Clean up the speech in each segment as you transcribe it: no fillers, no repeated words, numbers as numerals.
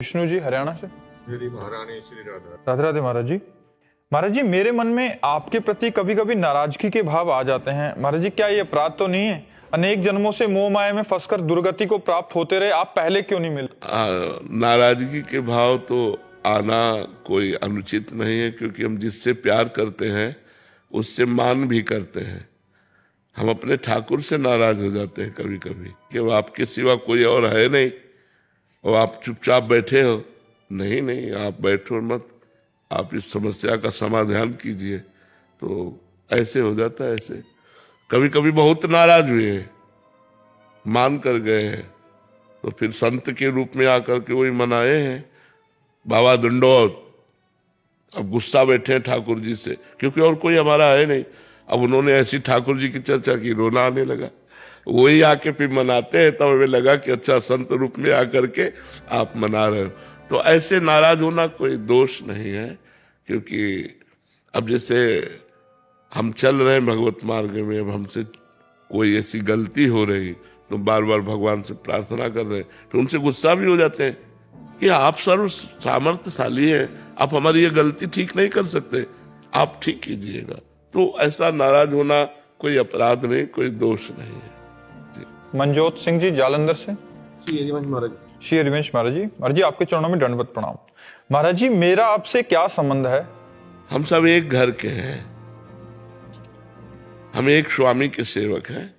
विष्णु जी हरियाणा से। श्री महारानी श्री राधा। राधे राधे महाराज जी। महाराज जी, मेरे मन में आपके प्रति कभी कभी नाराजगी के भाव आ जाते हैं। महाराज जी, क्या ये अपराध तो नहीं है? अनेक जन्मों से मोह माया में फंसकर दुर्गति को प्राप्त होते रहे, आप पहले क्यों नहीं मिले? नाराजगी के भाव तो आना कोई अनुचित नहीं है, क्योंकि हम जिससे प्यार करते हैं उससे मान भी करते हैं। हम अपने ठाकुर से नाराज हो जाते हैं कभी कभी कि वो आपके सिवा कोई और है नहीं और आप चुपचाप बैठे हो। नहीं नहीं, आप बैठो मत, आप इस समस्या का समाधान कीजिए। तो ऐसे हो जाता है। ऐसे कभी कभी बहुत नाराज हुए हैं, मान कर गए हैं, तो फिर संत के रूप में आकर के वही मनाए हैं, बाबा दंडोत। अब गुस्सा बैठे हैं ठाकुर जी से, क्योंकि और कोई हमारा है नहीं। अब उन्होंने ऐसी ठाकुर जी की चर्चा की, रोना आने लगा। वही आके फिर मनाते हैं, तब हमें लगा कि अच्छा संत रूप में आकर के आप मना रहे हो। तो ऐसे नाराज होना कोई दोष नहीं है, क्योंकि अब जैसे हम चल रहे हैं भगवत मार्ग में, अब हमसे कोई ऐसी गलती हो रही तो बार बार भगवान से प्रार्थना कर रहे हैं, तो उनसे गुस्सा भी हो जाते हैं कि आप सर्व सामर्थ्यशाली हैं, आप हमारी ये गलती ठीक नहीं कर सकते, आप ठीक कीजिएगा। तो ऐसा नाराज होना कोई अपराध नहीं, कोई दोष नहीं है। मनजोत सिंह जी जालंधर से। श्री हरिवंश महाराज। श्री हरिवंश महाराज जी। महाराज जी, आपके चरणों में दंडवत प्रणाम। महाराज जी, मेरा आपसे क्या संबंध है? हम सब एक घर के हैं, हम एक स्वामी के सेवक हैं।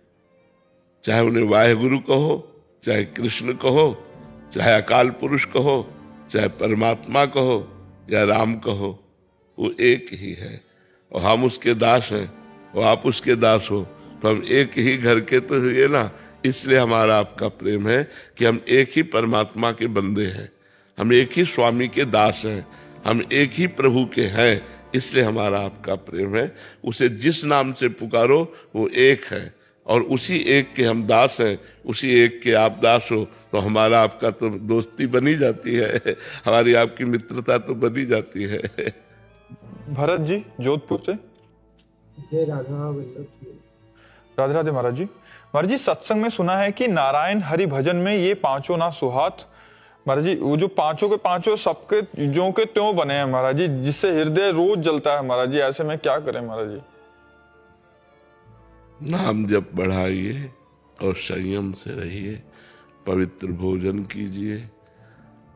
चाहे उन्हें वाहेगुरु कहो, चाहे कृष्ण कहो, चाहे अकाल पुरुष कहो, चाहे परमात्मा कहो या राम कहो, वो एक ही है और हम उसके दास हैं और आप उसके दास हो। तो हम एक ही घर के तो ये ना, इसलिए हमारा आपका प्रेम है कि हम एक ही परमात्मा के बंदे हैं, हम एक ही स्वामी के दास हैं, हम एक ही प्रभु के हैं, इसलिए हमारा आपका प्रेम है। उसे जिस नाम से पुकारो वो एक है और उसी एक के हम दास हैं, उसी एक के आप दास हो। तो हमारा आपका तो दोस्ती बनी जाती है, हमारी आपकी मित्रता तो बनी जाती है। भरत जी जोधपुर से। राधे राधे महाराज जी। महाराज जी, सत्संग में सुना है कि नारायण हरि भजन में ये पांचों ना सुहात। महाराज जी, वो जो पांचों के पांचों सबके ज्यों के त्यों बने हैं महाराज जी, जिससे हृदय रोज जलता है महाराज जी। ऐसे में क्या करें महाराज जी? नाम जप बढ़ाइए और संयम से रहिए, पवित्र भोजन कीजिए।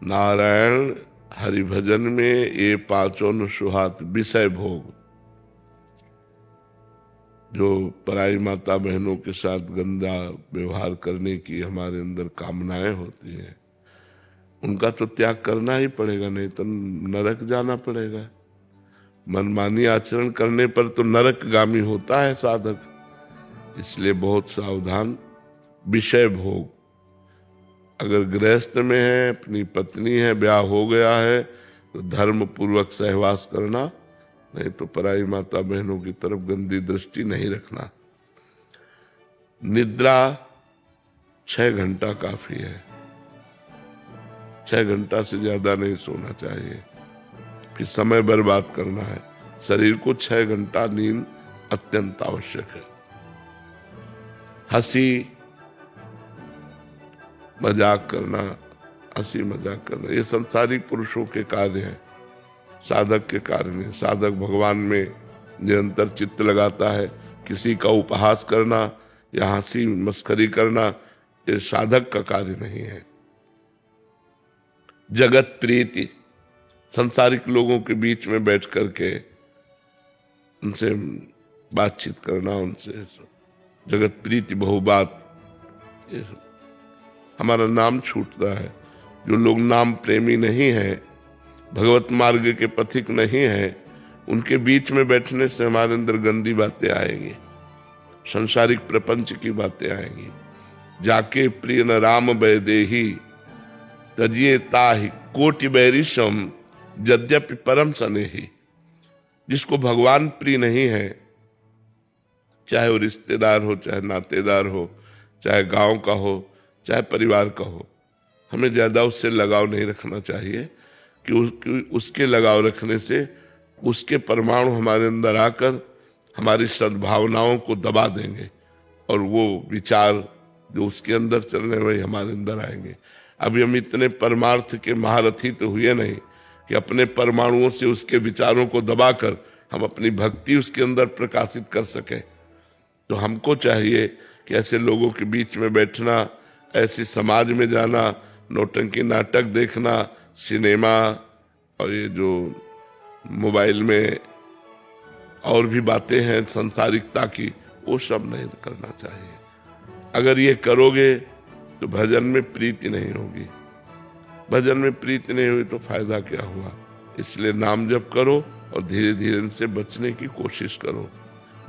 नारायण हरि भजन में ये पांचों न सुहात विषय भोग, जो पराई माता बहनों के साथ गंदा व्यवहार करने की हमारे अंदर कामनाएं होती हैं, उनका तो त्याग करना ही पड़ेगा, नहीं तो नरक जाना पड़ेगा। मनमानी आचरण करने पर तो नरकगामी होता है साधक, इसलिए बहुत सावधान। विषय भोग, अगर गृहस्थ में है, अपनी पत्नी है, ब्याह हो गया है, तो धर्म पूर्वक सहवास करना, नहीं तो पराई माता बहनों की तरफ गंदी दृष्टि नहीं रखना। निद्रा 6 घंटा काफी है, 6 घंटा से ज्यादा नहीं सोना चाहिए, फिर समय बर्बाद करना है। शरीर को 6 घंटा नींद अत्यंत आवश्यक है। हंसी मजाक करना, हंसी मजाक करना, ये संसारिक पुरुषों के कार्य हैं, साधक के कार्य नहीं। साधक भगवान में निरंतर चित्त लगाता है। किसी का उपहास करना या हंसी मस्करी करना, ये साधक का कार्य नहीं है। जगत प्रीति, संसारिक लोगों के बीच में बैठ करके उनसे बातचीत करना, उनसे जगत प्रीति बहुबात, ये हमारा नाम छूटता है। जो लोग नाम प्रेमी नहीं हैं, भगवत मार्ग के पथिक नहीं हैं, उनके बीच में बैठने से हमारे अंदर गंदी बातें आएंगी, संसारिक प्रपंच की बातें आएंगी। जाके प्रिय न राम बैदेही तजिए ताहि कोटि बैरिशम यद्यपि परम सनेही। जिसको भगवान प्रिय नहीं है, चाहे वो रिश्तेदार हो, चाहे नातेदार हो, चाहे गांव का हो, चाहे परिवार का हो, हमें ज्यादा उससे लगाव नहीं रखना चाहिए कि उसके लगाव रखने से उसके परमाणु हमारे अंदर आकर हमारी सद्भावनाओं को दबा देंगे और वो विचार जो उसके अंदर चल रहे वही हमारे अंदर आएंगे। अभी हम इतने परमार्थ के महारथी तो हुए नहीं कि अपने परमाणुओं से उसके विचारों को दबाकर हम अपनी भक्ति उसके अंदर प्रकाशित कर सकें। तो हमको चाहिए कि ऐसे लोगों के बीच में बैठना, ऐसे समाज में जाना, नौटंकी नाटक देखना, सिनेमा और ये जो मोबाइल में और भी बातें हैं संसारिकता की, वो सब नहीं करना चाहिए। अगर ये करोगे तो भजन में प्रीति नहीं होगी, भजन में प्रीति नहीं हुई तो फायदा क्या हुआ। इसलिए नाम जप करो और धीरे धीरे इनसे बचने की कोशिश करो।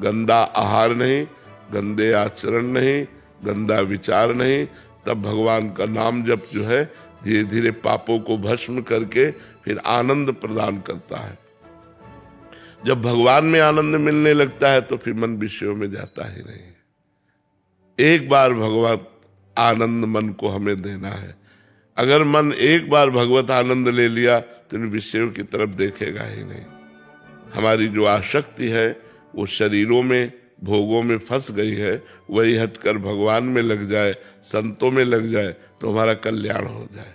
गंदा आहार नहीं, गंदे आचरण नहीं, गंदा विचार नहीं, तब भगवान का नाम जप जो है धीरे धीरे पापों को भस्म करके फिर आनंद प्रदान करता है। जब भगवान में आनंद मिलने लगता है तो फिर मन विषयों में जाता ही नहीं। एक बार भगवत आनंद मन को हमें देना है। अगर मन एक बार भगवत आनंद ले लिया तो इन विषयों की तरफ देखेगा ही नहीं। हमारी जो आसक्ति है वो शरीरों में, भोगों में फंस गई है, वही हटकर भगवान में लग जाए, संतों में लग जाए तो हमारा कल्याण हो जाए।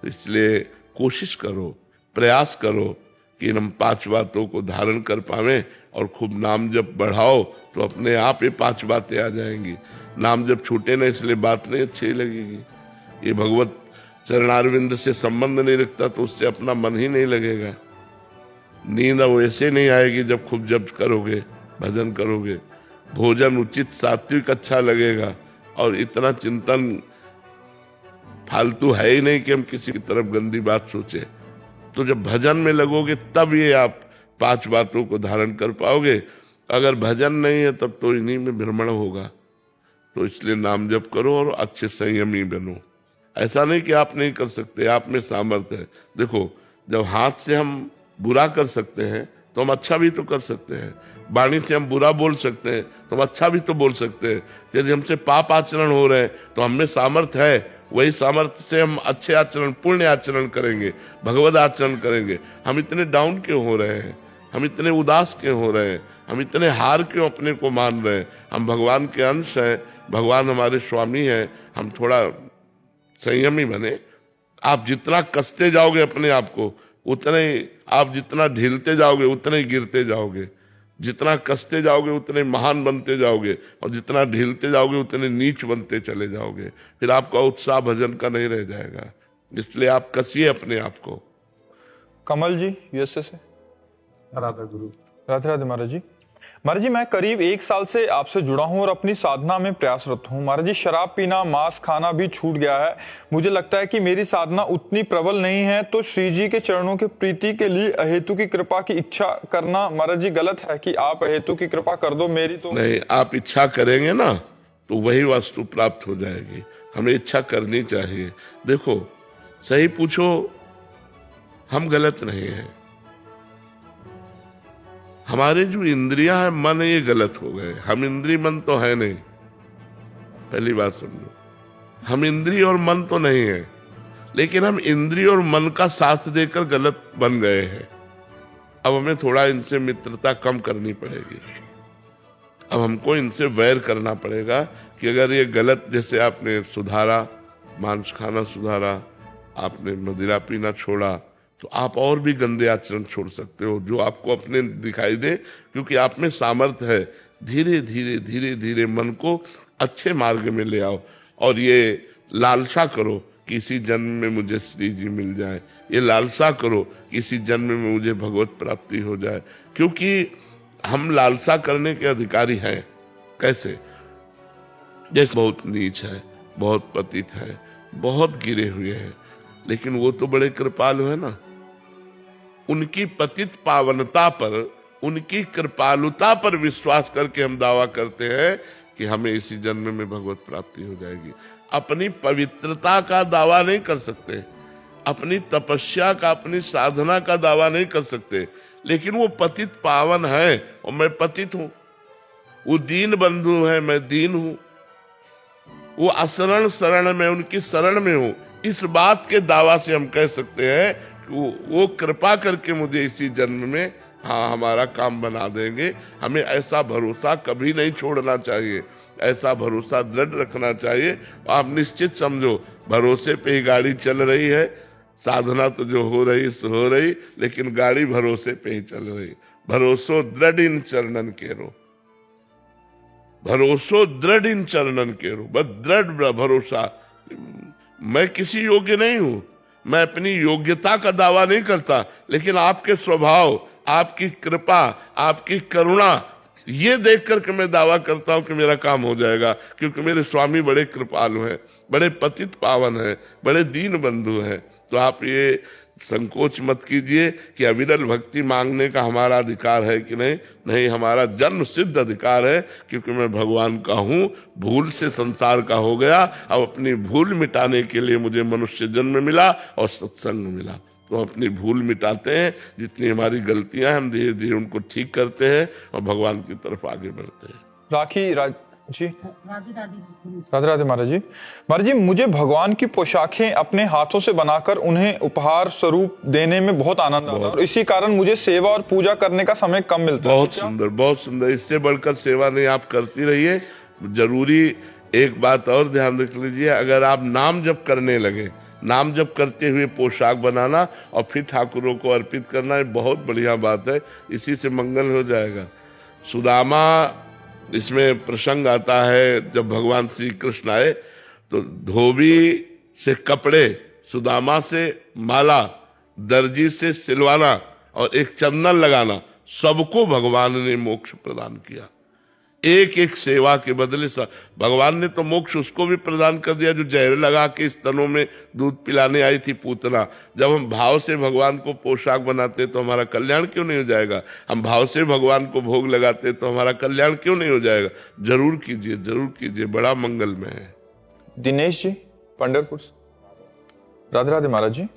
तो इसलिए कोशिश करो, प्रयास करो कि हम 5 बातों को धारण कर पावें और खूब नाम जप बढ़ाओ तो अपने आप ये 5 बातें आ जाएंगी। नाम जप छूटे ना, इसलिए बात नहीं अच्छी लगेगी। ये भगवत चरणारविंद से संबंध नहीं रखता तो उससे अपना मन ही नहीं लगेगा। नींद अब ऐसे नहीं आएगी जब खूब जप करोगे, भजन करोगे। भोजन उचित सात्विक अच्छा लगेगा और इतना चिंतन फालतू है ही नहीं कि हम किसी की तरफ गंदी बात सोचे। तो जब भजन में लगोगे तब ये आप 5 बातों को धारण कर पाओगे। अगर भजन नहीं है तब तो इन्हीं में भ्रमण होगा। तो इसलिए नाम जप करो और अच्छे संयमी बनो। ऐसा नहीं कि आप नहीं कर सकते, आप में सामर्थ्य है। देखो, जब हाथ से हम बुरा कर सकते हैं तो हम अच्छा भी तो कर सकते हैं। वाणी से हम बुरा बोल सकते हैं तो हम अच्छा भी तो बोल सकते हैं। यदि हमसे पाप आचरण हो रहे हैं तो हमें सामर्थ्य है, वही सामर्थ्य से हम अच्छे आचरण, पुण्य आचरण करेंगे, भगवद आचरण करेंगे। हम इतने डाउन क्यों हो रहे हैं? हम इतने उदास क्यों हो रहे हैं? हम इतने हार क्यों अपने को मान रहे हैं? हम भगवान के अंश हैं, भगवान हमारे स्वामी हैं। हम थोड़ा संयमी बने। आप जितना कसते जाओगे अपने आप को, उतने आप जितना ढीलते जाओगे उतने ही गिरते जाओगे। जितना कसते जाओगे उतने महान बनते जाओगे और जितना ढीलते जाओगे उतने नीच बनते चले जाओगे। फिर आपका उत्साह भजन का नहीं रह जाएगा। इसलिए आप कसिए अपने आप को। कमल जी यूएसए से। राधा गुरु। राधे राधे महाराज जी। महाराज जी, मैं करीब 1 साल से आपसे जुड़ा हूं और अपनी साधना में प्रयासरत हूं। महाराज जी, शराब पीना, मांस खाना भी छूट गया है। मुझे लगता है कि मेरी साधना उतनी प्रबल नहीं है, तो श्री जी के चरणों की प्रीति के लिए अहेतु की कृपा की इच्छा करना महाराज जी गलत है कि आप अहेतु की कृपा कर दो मेरी? तो नहीं, आप इच्छा करेंगे ना तो वही वस्तु प्राप्त हो जाएगी। हमें इच्छा करनी चाहिए। देखो, सही पूछो, हम गलत नहीं है। हमारे जो इंद्रियां हैं, मन है, ये गलत हो गए। हम इंद्रिय मन तो है नहीं, पहली बात समझो। हम इंद्रिय और मन तो नहीं है, लेकिन हम इंद्रिय और मन का साथ देकर गलत बन गए हैं। अब हमें थोड़ा इनसे मित्रता कम करनी पड़ेगी। अब हमको इनसे वैर करना पड़ेगा कि अगर ये गलत, जैसे आपने सुधारा, मांस खाना सुधारा, आपने मदिरा पीना छोड़ा, तो आप और भी गंदे आचरण छोड़ सकते हो जो आपको अपने दिखाई दे, क्योंकि आप में सामर्थ्य है। धीरे धीरे धीरे धीरे मन को अच्छे मार्ग में ले आओ और ये लालसा करो कि इसी जन्म में मुझे श्री जी मिल जाए। ये लालसा करो कि इसी जन्म में मुझे भगवत प्राप्ति हो जाए, क्योंकि हम लालसा करने के अधिकारी हैं। कैसे? जैसे बहुत नीच है, बहुत पतित है, बहुत गिरे हुए हैं, लेकिन वो तो बड़े कृपालु है ना। उनकी पतित पावनता पर, उनकी कृपालुता पर विश्वास करके हम दावा करते हैं कि हमें इसी जन्म में भगवत प्राप्ति हो जाएगी। अपनी पवित्रता का दावा नहीं कर सकते, अपनी तपस्या का, अपनी साधना का दावा नहीं कर सकते, लेकिन वो पतित पावन है और मैं पतित हूं। वो दीन बंधु है, मैं दीन हूं। वो असरण शरण में, उनकी शरण में हूं। इस बात के दावा से हम कह सकते हैं कि वो कृपा करके मुझे इसी जन्म में, हाँ, हमारा काम बना देंगे। हमें ऐसा भरोसा कभी नहीं छोड़ना चाहिए। ऐसा भरोसा दृढ़ रखना चाहिए। आप निश्चित समझो भरोसे पे ही गाड़ी चल रही है। साधना तो जो हो रही सो हो रही, लेकिन गाड़ी भरोसे पे ही चल रही। भरोसो दृढ़ इन चरणन केरो, भरोसो दृढ़ इन चरणन केरो, बस दृढ़ भरोसा। मैं किसी योग्य नहीं हूं, मैं अपनी योग्यता का दावा नहीं करता, लेकिन आपके स्वभाव, आपकी कृपा, आपकी करुणा, ये देख करके मैं दावा करता हूं कि मेरा काम हो जाएगा, क्योंकि मेरे स्वामी बड़े कृपालु हैं, बड़े पतित पावन हैं, बड़े दीन बंधु हैं। तो आप ये संकोच मत कीजिए कि अविरल भक्ति मांगने का हमारा अधिकार है कि नहीं। नहीं, हमारा जन्म सिद्ध अधिकार है, क्योंकि मैं भगवान का हूं, भूल से संसार का हो गया। अब अपनी भूल मिटाने के लिए मुझे मनुष्य जन्म मिला और सत्संग मिला। तो हम अपनी भूल मिटाते हैं, जितनी हमारी गलतियां हैं हम धीरे धीरे उनको ठीक करते हैं और भगवान की तरफ आगे बढ़ते हैं। जी राधे राधे महाराज जी। महाराज जी, मुझे भगवान की पोशाकें अपने हाथों से बनाकर उन्हें उपहार स्वरूप देने में बहुत आनंद आता है, और इसी कारण मुझे सेवा और पूजा करने का समय कम मिलता है। बहुत सुंदर, बहुत सुंदर। इससे बढ़कर सेवा नहीं, आप करती रहिए। जरूरी एक बात और ध्यान रख लीजिए, अगर आप नाम जप करने लगे, नाम जप करते हुए पोशाक बनाना और फिर ठाकुरों को अर्पित करना, ये बहुत बढ़िया बात है। इसी से मंगल हो जाएगा। सुदामा, इसमें प्रसंग आता है जब भगवान श्री कृष्ण आए तो धोबी से कपड़े, सुदामा से माला, दर्जी से सिलवाना और एक चंदन लगाना, सबको भगवान ने मोक्ष प्रदान किया। एक एक सेवा के बदले भगवान ने तो मोक्ष उसको भी प्रदान कर दिया जो जहर लगा के स्तनों में दूध पिलाने आई थी पूतना। जब हम भाव से भगवान को पोशाक बनाते तो हमारा कल्याण क्यों नहीं हो जाएगा? हम भाव से भगवान को भोग लगाते तो हमारा कल्याण क्यों नहीं हो जाएगा? जरूर कीजिए, जरूर कीजिए, बड़ा मंगलमय है। दिनेश जी पंढरपुर से। राधे राधे महाराज जी।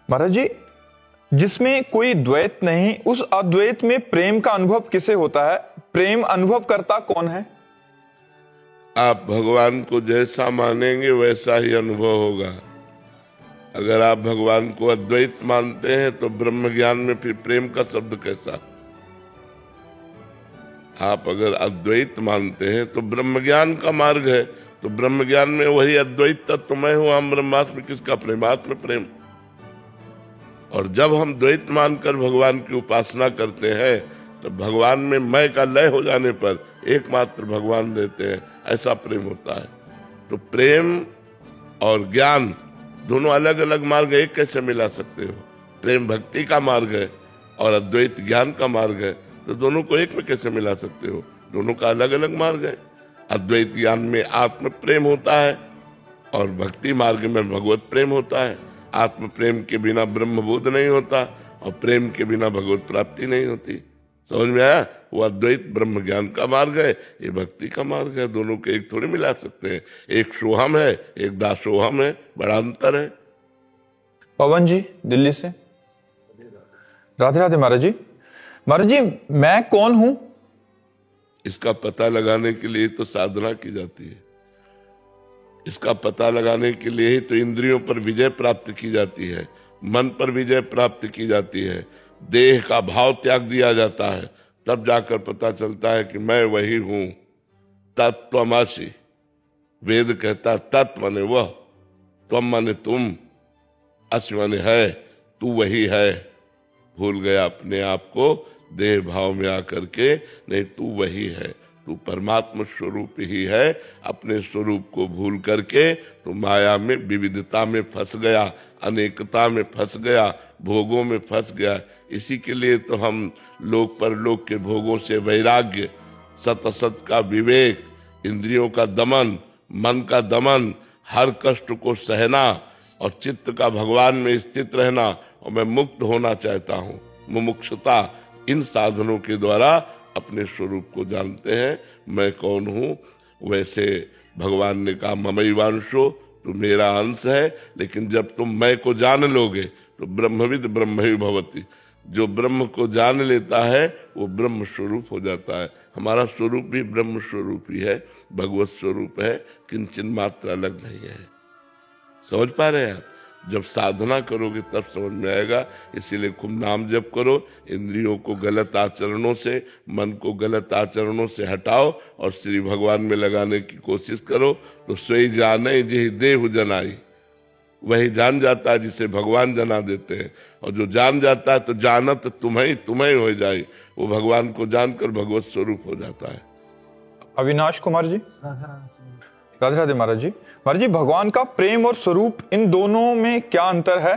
महाराज जी, जिसमें कोई द्वैत नहीं, उस अद्वैत में प्रेम का अनुभव किसे होता है? प्रेम अनुभव करता कौन है? आप भगवान को जैसा मानेंगे वैसा ही अनुभव होगा। अगर आप भगवान को अद्वैत मानते हैं तो ब्रह्म ज्ञान में फिर प्रेम का शब्द कैसा? आप अगर अद्वैत मानते हैं तो ब्रह्म ज्ञान का मार्ग है, तो ब्रह्म ज्ञान में वही अद्वैत तत्व मैं हूं, हम ब्रह्मात्म, किसका प्रेमात्म प्रेम। और जब हम द्वैत मानकर भगवान की उपासना करते हैं तो भगवान में मैं का लय हो जाने पर एकमात्र भगवान देते हैं, ऐसा प्रेम होता है। तो प्रेम और ज्ञान दोनों अलग अलग मार्ग, एक कैसे मिला सकते हो? प्रेम भक्ति का मार्ग है और अद्वैत ज्ञान का मार्ग है, तो दोनों को एक में कैसे मिला सकते हो? दोनों का अलग अलग मार्ग है। अद्वैत ज्ञान में आत्म प्रेम होता है और भक्ति मार्ग में भगवत प्रेम होता है। आत्म प्रेम के बिना ब्रह्मबोध नहीं होता और प्रेम के बिना भगवत प्राप्ति नहीं होती। समझ में आया? वो अद्वैत ब्रह्म ज्ञान का मार्ग है, ये भक्ति का मार्ग है। दोनों के एक थोड़ी मिला सकते हैं। एक सोहम है, एक दासोहम है, बड़ा अंतर है। पवन जी दिल्ली से। राधे राधे महाराज जी। महाराज जी, मैं कौन हूं? इसका पता लगाने के लिए तो साधना की जाती है। इसका पता लगाने के लिए ही तो इंद्रियों पर विजय प्राप्त की जाती है, मन पर विजय प्राप्त की जाती है, देह का भाव त्याग दिया जाता है, तब जाकर पता चलता है कि मैं वही हूं। तत्त्वमसि, वेद कहता तत्व माने वह, त्वम माने तुम, असि माने है, तू वही है। भूल गया अपने आप को देह भाव में आकर के, नहीं, तू वही है, तू परमात्म स्वरूप ही है। अपने स्वरूप को भूल करके तो माया में, विविधता में फंस गया, अनेकता में फंस गया, भोगों में फंस गया। इसी के लिए तो हम लोक परलोक के भोगों से वैराग्य, सत असत का विवेक, इंद्रियों का दमन, मन का दमन, हर कष्ट को सहना और चित्त का भगवान में स्थित रहना, और मैं मुक्त होना चाहता हूँ, मुमुक्षुता, इन साधनों के द्वारा अपने स्वरूप को जानते हैं। मैं कौन हूँ? वैसे भगवान ने कहा ममैवांशो, तू मेरा अंश है। लेकिन जब तुम मैं को जान लोगे तो ब्रह्मविद ब्रह्मैव भवति, जो ब्रह्म को जान लेता है वो ब्रह्म स्वरूप हो जाता है। हमारा स्वरूप भी ब्रह्म स्वरूप ही है, भगवत स्वरूप है, किंचन मात्र अलग नहीं है। समझ पा रहे हैं आप? जब साधना करोगे तब समझ में आएगा। इसीलिए खूब नाम जप करो, इंद्रियों को गलत आचरणों से, मन को गलत आचरणों से हटाओ और श्री भगवान में लगाने की कोशिश करो। तो सोई जाने जे देहु जनाई, वही जान जाता है जिसे भगवान जना देते हैं। और जो जान जाता है तो जानत तुम्हें हो जाए, वो भगवान को जानकर भगवत स्वरूप हो जाता है। अविनाश कुमार जी, राधे राधे महाराज जी। महाराज जी, भगवान का प्रेम और स्वरूप, इन दोनों में क्या अंतर है?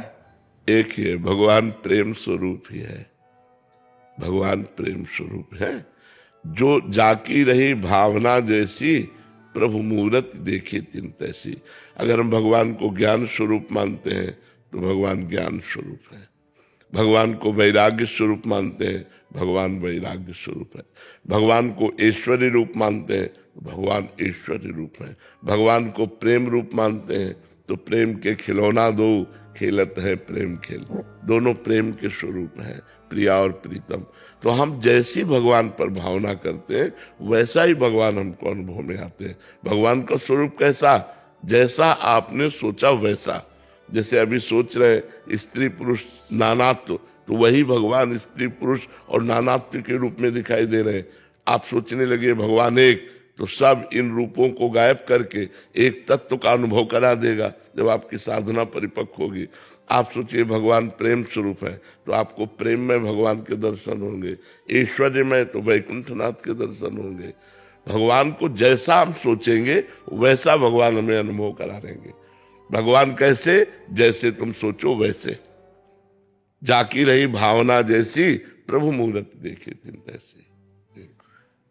एक ही है, भगवान प्रेम स्वरूप ही है। भगवान प्रेम स्वरूप है। जो जाकी रही भावना जैसी, प्रभु मूरत देखी तिन तैसी। अगर हम भगवान को ज्ञान स्वरूप मानते हैं तो भगवान ज्ञान स्वरूप है। भगवान को वैराग्य स्वरूप मानते हैं, भगवान वैराग्य स्वरूप है। भगवान को ऐश्वर्य रूप मानते हैं, भगवान ऐश्वर्य रूप है। भगवान को प्रेम रूप मानते हैं तो प्रेम के खिलौना दो, खेलत है प्रेम खेल। दोनों प्रेम के स्वरूप हैं, प्रिया और प्रीतम। तो हम जैसी भगवान पर भावना करते हैं वैसा ही भगवान हमको अनुभव में आते हैं। भगवान का स्वरूप कैसा? जैसा आपने सोचा वैसा। जैसे अभी सोच रहे स्त्री पुरुष नानात्व, तो वही भगवान स्त्री पुरुष और नानात्व के रूप में दिखाई दे रहे हैं। आप सोचने लगे भगवान एक, तो सब इन रूपों को गायब करके एक तत्व का अनुभव करा देगा जब आपकी साधना परिपक्व होगी। आप सोचिए भगवान प्रेम स्वरूप है तो आपको प्रेम में भगवान के दर्शन होंगे, ऐश्वर्य में तो वैकुंठनाथ के दर्शन होंगे। भगवान को जैसा हम सोचेंगे वैसा भगवान हमें अनुभव करा देंगे। भगवान कैसे? जैसे तुम सोचो वैसे। जाकी रही भावना जैसी, प्रभु मूरत देखे तिन तैसी।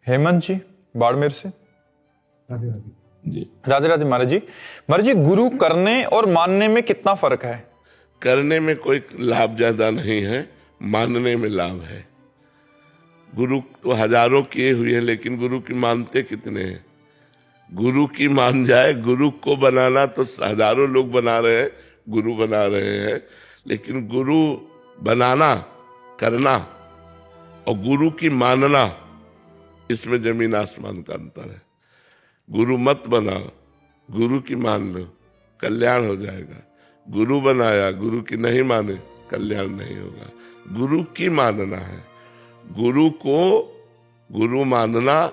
हेमंत जी, बाड़मेर से। राधे राधे जी, राधे राधे महाराज जी। महाराज जी, गुरु करने और मानने में कितना फर्क है? करने में कोई लाभ ज्यादा नहीं है, मानने में लाभ है। गुरु तो हजारों किए हुए हैं, लेकिन गुरु की मानते कितने हैं? गुरु की मान जाए, गुरु को बनाना तो हजारों लोग बना रहे हैं, गुरु बना रहे हैं, लेकिन गुरु बनाना, करना और गुरु की मानना, इसमें जमीन आसमान का अंतर है। गुरु मत बनाओ, गुरु की मान लो, कल्याण हो जाएगा। गुरु बनाया, गुरु की नहीं माने, कल्याण नहीं होगा। गुरु की मानना है। गुरु को गुरु मानना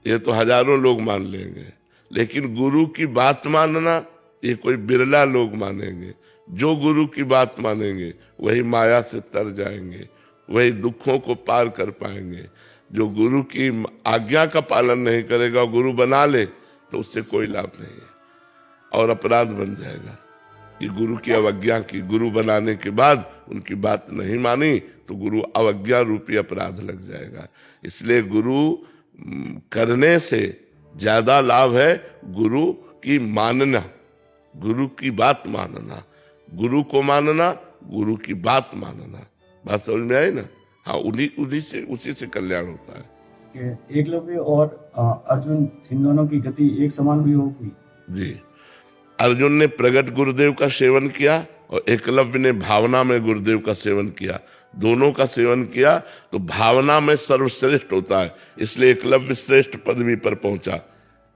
ये तो हजारों लोग मान लेंगे, लेकिन गुरु की बात मानना ये कोई बिरला लोग मानेंगे। जो गुरु की बात मानेंगे वही माया से तर जाएंगे, वही दुखों को पार कर पाएंगे। जो गुरु की आज्ञा का पालन नहीं करेगा, गुरु बना ले, तो उससे कोई लाभ नहीं है और अपराध बन जाएगा। ये गुरु की अवज्ञा की, गुरु बनाने के बाद उनकी बात नहीं मानी तो गुरु अवज्ञा रूपी अपराध लग जाएगा। इसलिए गुरु करने से ज्यादा लाभ है गुरु की मानना, गुरु की बात मानना, गुरु को मानना, गुरु की बात मानना। बात समझ में आई ना? हाँ, उसी से कल्याण होता है। एकलव्य और अर्जुन, इन दोनों की गति एक समान हुई होगी? जी, अर्जुन ने प्रगट गुरुदेव का सेवन किया और एकलव्य ने भावना में गुरुदेव का सेवन किया। दोनों का सेवन किया तो भावना में सर्वश्रेष्ठ होता है, इसलिए एकलव्य श्रेष्ठ पदवी पर पहुंचा।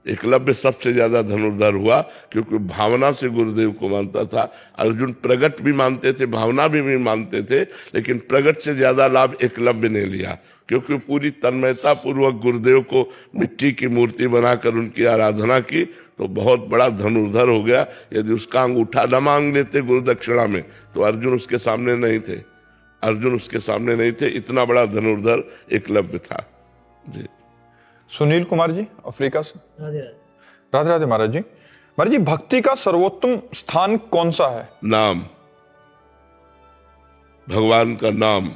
एकलव्य सबसे ज्यादा धनुर्धर हुआ क्योंकि भावना से गुरुदेव को मानता था। अर्जुन प्रगट भी मानते थे, भावना भी मानते थे, लेकिन प्रगट से ज्यादा लाभ एकलव्य ने लिया क्योंकि पूरी तन्मयता पूर्वक गुरुदेव को मिट्टी की मूर्ति बनाकर उनकी आराधना की तो बहुत बड़ा धनुर्धर हो गया। यदि उसका अंगूठा न मांग लेते गुरु दक्षिणा में तो अर्जुन उसके सामने नहीं थे, अर्जुन उसके सामने नहीं थे। इतना बड़ा धनुर्धर एकलव्य था। जी, सुनील कुमार जी, अफ्रीका से। राधे राधे महाराज जी। महाराज जी, भक्ति का सर्वोत्तम स्थान कौन सा है? नाम, भगवान का नाम।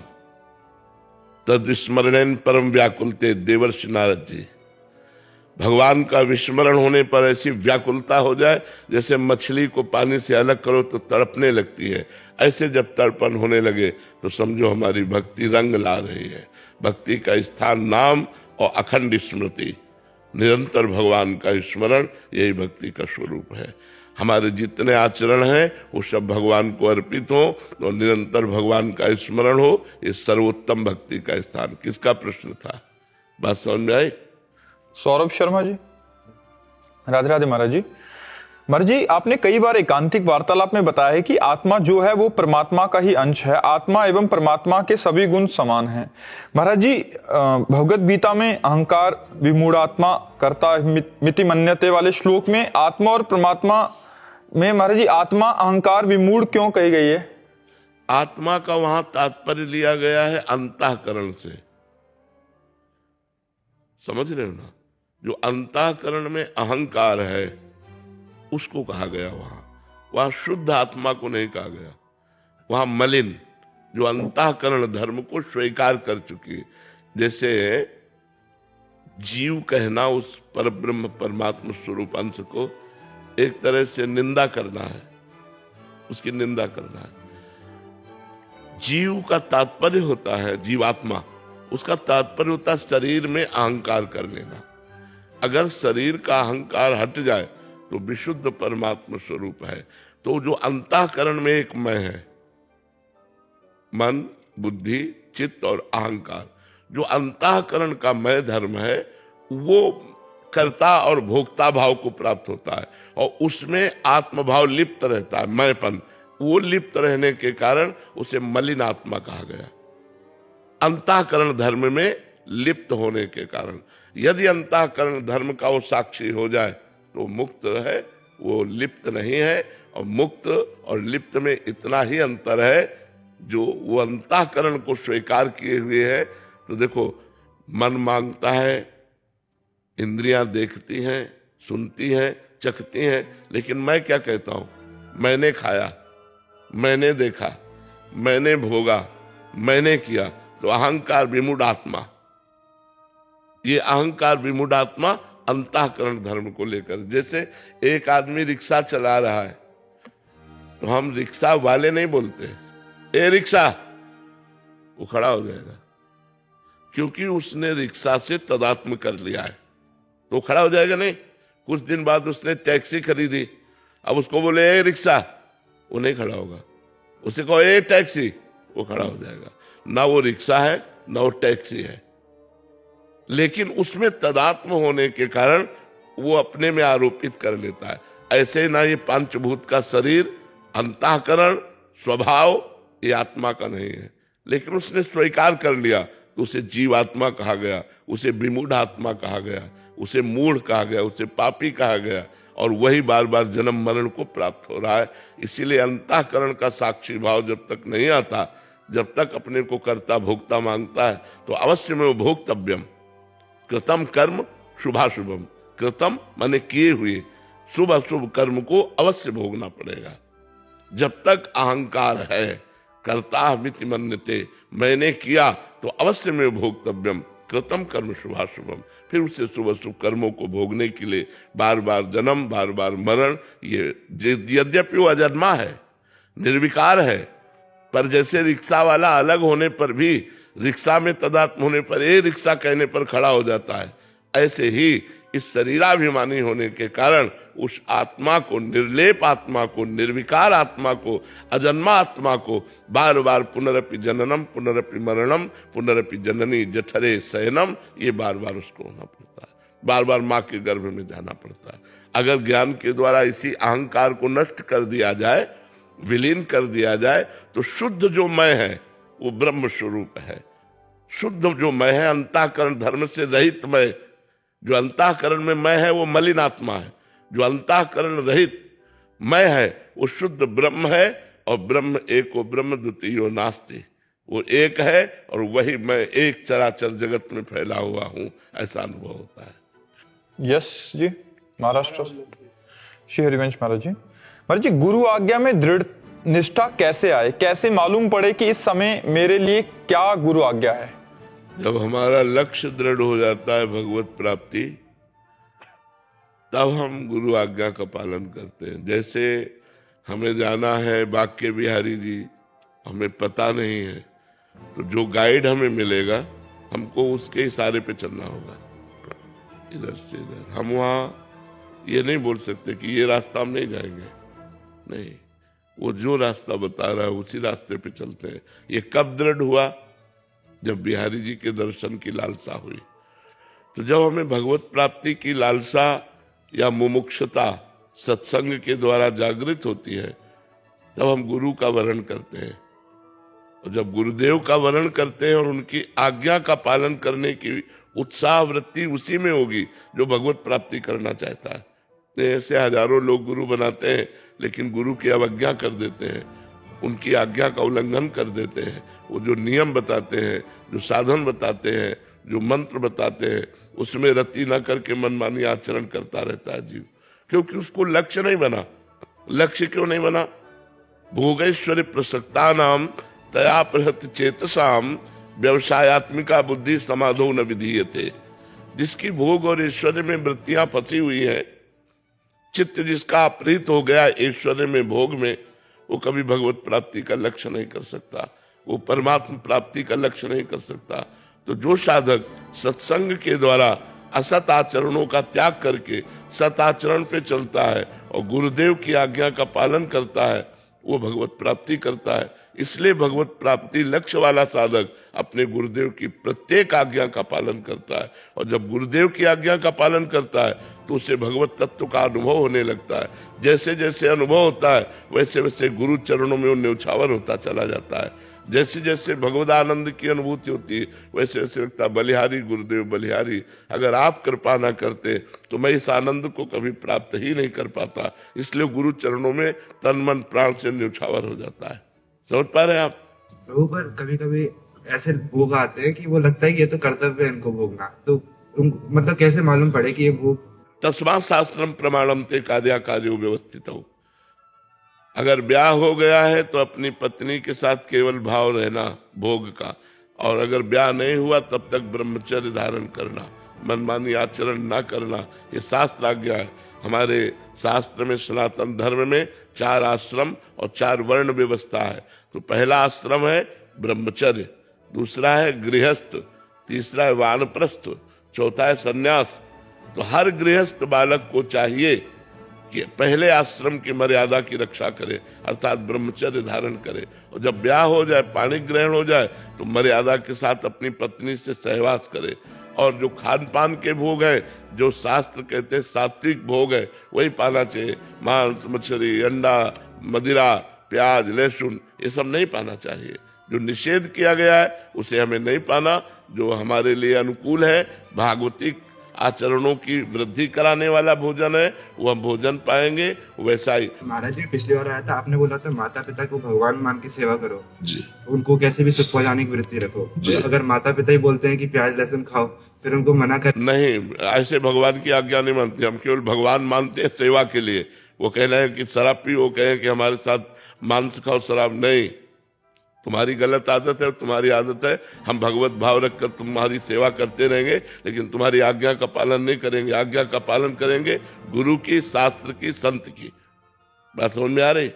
तद स्मरणेन परम व्याकुलते, देवर्षि नारद जी। भगवान का विस्मरण होने पर ऐसी व्याकुलता हो जाए जैसे मछली को पानी से अलग करो तो तड़पने लगती है। ऐसे जब तड़पन होने लगे तो समझो हमारी भक्ति रंग ला रही है। भक्ति का स्थान नाम और अखंड स्मृति, निरंतर भगवान का स्मरण, यही भक्ति का स्वरूप है। हमारे जितने आचरण हैं वो सब भगवान को अर्पित हो और निरंतर भगवान का स्मरण हो, ये सर्वोत्तम भक्ति का स्थान। किसका प्रश्न था? बात समझ में आई? सौरभ शर्मा जी। राधे राधे महाराज जी। महाराज जी, आपने कई बार एकांतिक वार्तालाप में बताया है कि आत्मा जो है वो परमात्मा का ही अंश है, आत्मा एवं परमात्मा के सभी गुण समान हैं। महाराज जी, भगवद गीता में अहंकार विमूढ़ात्मा कर्ता मिति मन्यते वाले श्लोक में आत्मा और परमात्मा में महाराज जी आत्मा अहंकार विमूढ़ क्यों कही गई है? आत्मा का वहां तात्पर्य लिया गया है अंतःकरण से, समझ रहे हो ना? जो अंतःकरण में अहंकार है उसको कहा गया, वहां शुद्ध आत्मा को नहीं कहा गया। वहां मलिन जो अंतःकरण धर्म को स्वीकार कर चुकी है, जैसे जीव कहना उस परब्रह्म परमात्मा स्वरूप अंश को एक तरह से निंदा करना है, उसकी निंदा करना है। जीव का तात्पर्य होता है, जीवात्मा, उसका तात्पर्य होता है शरीर में अहंकार कर लेना। अगर शरीर का अहंकार हट जाए तो विशुद्ध परमात्मा स्वरूप है। तो जो अंतःकरण में एक मैं है, मन, बुद्धि, चित्त और अहंकार, जो अंतःकरण का मैं धर्म है वो कर्ता और भोक्ता भाव को प्राप्त होता है और उसमें आत्मभाव लिप्त रहता है, मैंपन। वो लिप्त रहने के कारण उसे मलिन आत्मा कहा गया, अंतःकरण धर्म में लिप्त होने के कारण। यदि अंतःकरण धर्म का वो साक्षी हो जाए तो मुक्त है, वो लिप्त नहीं है। और मुक्त और लिप्त में इतना ही अंतर है, जो वो अंतःकरण को स्वीकार किए हुए है। तो देखो, मन मांगता है, इंद्रियां देखती हैं, सुनती हैं, चखती हैं, लेकिन मैं क्या कहता हूं? मैंने खाया, मैंने देखा, मैंने भोगा, मैंने किया। तो अहंकार विमूढ़ आत्मा, ये अहंकार विमूढ़ आत्मा अंतःकरण धर्म को लेकर। जैसे एक आदमी रिक्शा चला रहा है तो हम रिक्शा वाले नहीं बोलते ए रिक्शा, वो खड़ा हो जाएगा, क्योंकि उसने रिक्शा से तदात्म कर लिया है, तो खड़ा हो जाएगा नहीं। कुछ दिन बाद उसने टैक्सी खरीदी, अब उसको बोले ए रिक्शा, वो नहीं खड़ा होगा। उसे कहो ए टैक्सी, वो खड़ा हो जाएगा। ना वो रिक्शा है ना वो टैक्सी है, लेकिन उसमें तदात्म होने के कारण वो अपने में आरोपित कर लेता है। ऐसे ना ये पंचभूत का शरीर, अंतःकरण, स्वभाव, ये आत्मा का नहीं है, लेकिन उसने स्वीकार कर लिया तो उसे जीवात्मा कहा गया, उसे विमूढ़ आत्मा कहा गया, उसे मूढ़ कहा गया, उसे पापी कहा गया। और वही बार बार जन्म मरण को प्राप्त हो रहा है। इसीलिए अंतःकरण का साक्षी भाव जब तक नहीं आता, जब तक अपने को कर्ता भोक्ता मांगता है, तो अवश्य में वो भोक्तव्यम कृतम कर्म शुभाशुभम। कृतम माने किए हुए, शुभ अशुभ कर्म को अवश्य भोगना पड़ेगा। जब तक अहंकार है, कर्ता मिति मन्यते, मैंने किया, तो अवश्य में भोक्तव्यम कृतम कर्म शुभाशुभम। फिर उसे शुभ अशुभ कर्मों को भोगने के लिए बार बार जन्म, बार बार मरण। ये यद्यपि वो अजन्मा है, निर्विकार है, पर जैसे रिक्शा वाला अलग होने पर भी, रिक्शा में तदात्म होने पर ए रिक्शा कहने पर खड़ा हो जाता है, ऐसे ही इस शरीराभिमानी होने के कारण उस आत्मा को, निर्लेप आत्मा को, निर्विकार आत्मा को, अजन्मा आत्मा को बार बार पुनरपि जननम पुनरपि मरणम पुनरपि जननी जठरे शयनम, ये बार बार उसको होना पड़ता है, बार बार माँ के गर्भ में जाना पड़ता है। अगर ज्ञान के द्वारा इसी अहंकार को नष्ट कर दिया जाए, विलीन कर दिया जाए, तो शुद्ध जो मैं है वो ब्रह्म स्वरूप है। शुद्ध जो मैं है, अंतःकरण धर्म से रहित मैं, जो अंतःकरण में मैं है वो मलिन आत्मा है। जो अंतःकरण रहित मैं है वो शुद्ध ब्रह्म है, और ब्रह्म एको ब्रह्म द्वितीयो नास्ति, वो एक है और वही मैं एक चराचर जगत में फैला हुआ हूं, ऐसा अनुभव होता है। यस जी, महाराष्ट्र श्री हरिवंश महाराज जी। महाराज जी, गुरु आज्ञा में दृढ़ निष्ठा कैसे आए, कैसे मालूम पड़े कि इस समय मेरे लिए क्या गुरु आज्ञा है? जब हमारा लक्ष्य दृढ़ हो जाता है भगवत प्राप्ति, तब हम गुरु आज्ञा का पालन करते हैं। जैसे हमें जाना है बांके बिहारी जी, हमें पता नहीं है, तो जो गाइड हमें मिलेगा हमको उसके इशारे पे चलना होगा, इधर से इधर। हम वहाँ ये नहीं बोल सकते कि ये रास्ता हम नहीं जाएंगे, नहीं, वो जो रास्ता बता रहा है उसी रास्ते पे चलते हैं। ये कब दृढ़ हुआ? जब बिहारी जी के दर्शन की लालसा हुई। तो जब हमें भगवत प्राप्ति की लालसा या मुमुक्षता सत्संग के द्वारा जागृत होती है, तब हम गुरु का वरण करते हैं। और जब गुरुदेव का वरण करते हैं और उनकी आज्ञा का पालन करने की उत्साह वृत्ति उसी में होगी जो भगवत प्राप्ति करना चाहता है। तो ऐसे हजारों लोग गुरु बनाते हैं, लेकिन गुरु की अवज्ञा कर देते हैं, उनकी आज्ञा का उल्लंघन कर देते हैं। वो जो नियम बताते हैं, जो साधन बताते हैं, जो मंत्र बताते हैं, उसमें रति न करके मनमानी आचरण करता रहता है जीव, क्योंकि उसको लक्ष्य नहीं बना। लक्ष्य क्यों नहीं बना? भोगैश्वर्य प्रसक्ता नाम तया प्रहत चेतसाम व्यवसायत्मिका बुद्धि समाधो न विधीयते। जिसकी भोग और ऐश्वर्य में वृत्तियां फंसी हुई हैं, चित्त जिसका प्रीत हो गया ऐश्वर्य में, भोग में, वो कभी भगवत प्राप्ति का लक्ष्य नहीं कर सकता, वो परमात्मा प्राप्ति का लक्ष्य नहीं कर सकता। तो जो साधक सत्संग के द्वारा असत आचरणों का त्याग करके सत आचरण पे चलता है और गुरुदेव की आज्ञा का पालन करता है, वो भगवत प्राप्ति करता है। इसलिए भगवत प्राप्ति लक्ष्य वाला साधक अपने गुरुदेव की प्रत्येक आज्ञा का पालन करता है, और जब गुरुदेव की आज्ञा का पालन करता है तो उसे भगवत तत्व का अनुभव होने लगता है। जैसे जैसे अनुभव होता है वैसे वैसे गुरु चरणों में वो न्यौछावर होता चला जाता है। जैसे जैसे भगवद आनंद की अनुभूति होती है वैसे वैसे लगता है बलिहारी गुरुदेव बलिहारी, अगर आप कृपा ना करते तो मैं इस आनंद को कभी प्राप्त ही नहीं कर पाता। इसलिए गुरु चरणों में तन मन प्राण से न्यौछावर हो जाता है। समझ पा रहे हैं आप? प्रभु, पर कभी कभी ऐसे भोग आते हैं कि वो लगता है कि ये तो कर्तव्य है इनको भोगना, तो मतलब कैसे मालूम पड़े कि ये भोग? तस्मा शास्त्रम प्रमाणम ते कार्या कार्यो व्यवस्थित हो। अगर ब्याह हो गया है तो अपनी पत्नी के साथ केवल भाव रहना भोग का, और अगर ब्याह नहीं हुआ तब तक ब्रह्मचर्य धारण करना, मनमानी आचरण ना करना, ये शास्त्र आज्ञा है। हमारे शास्त्र में सनातन धर्म में 4 आश्रम और 4 वर्ण व्यवस्था है। तो पहला आश्रम है ब्रह्मचर्य, दूसरा है गृहस्थ, तीसरा है वानप्रस्थ, चौथा है सन्यास। तो हर गृहस्थ बालक को चाहिए कि पहले आश्रम की मर्यादा की रक्षा करे, अर्थात ब्रह्मचर्य धारण करे, और जब ब्याह हो जाए, पाणी ग्रहण हो जाए, तो मर्यादा के साथ अपनी पत्नी से सहवास करे। और जो खान पान के भोग है, जो शास्त्र कहते हैं सात्विक भोग है, वही पाना चाहिए। मांस, मछली, अंडा, मदिरा, प्याज, लहसुन, ये सब नहीं पाना चाहिए। जो निषेध किया गया है उसे हमें नहीं पाना। जो हमारे लिए अनुकूल है, भागवतिक आचरणों की वृद्धि कराने वाला भोजन है, वो हम भोजन पाएंगे। वैसा ही महाराज जी, पिछली बार आया था, आपने बोला था माता पिता को भगवान मान के सेवा करो जी, उनको कैसे भी सुख पहुंचाने की वृत्ति रखो। जी। तो अगर माता पिता ही बोलते हैं कि प्याज लहसुन खाओ, फिर उनको मना कर? नहीं, ऐसे भगवान की आज्ञा नहीं मानते हम। केवल भगवान मानते हैं सेवा के लिए। वो कहना है कि शराब पी, वो कहे कि हमारे साथ मांस खाओ, शराब नहीं। तुम्हारी गलत आदत है, तुम्हारी आदत है। हम भगवत भाव रखकर तुम्हारी सेवा करते रहेंगे, लेकिन तुम्हारी आज्ञा का पालन नहीं करेंगे। आज्ञा का पालन करेंगे गुरु की, शास्त्र की, संत की। बात समझ में आ रही?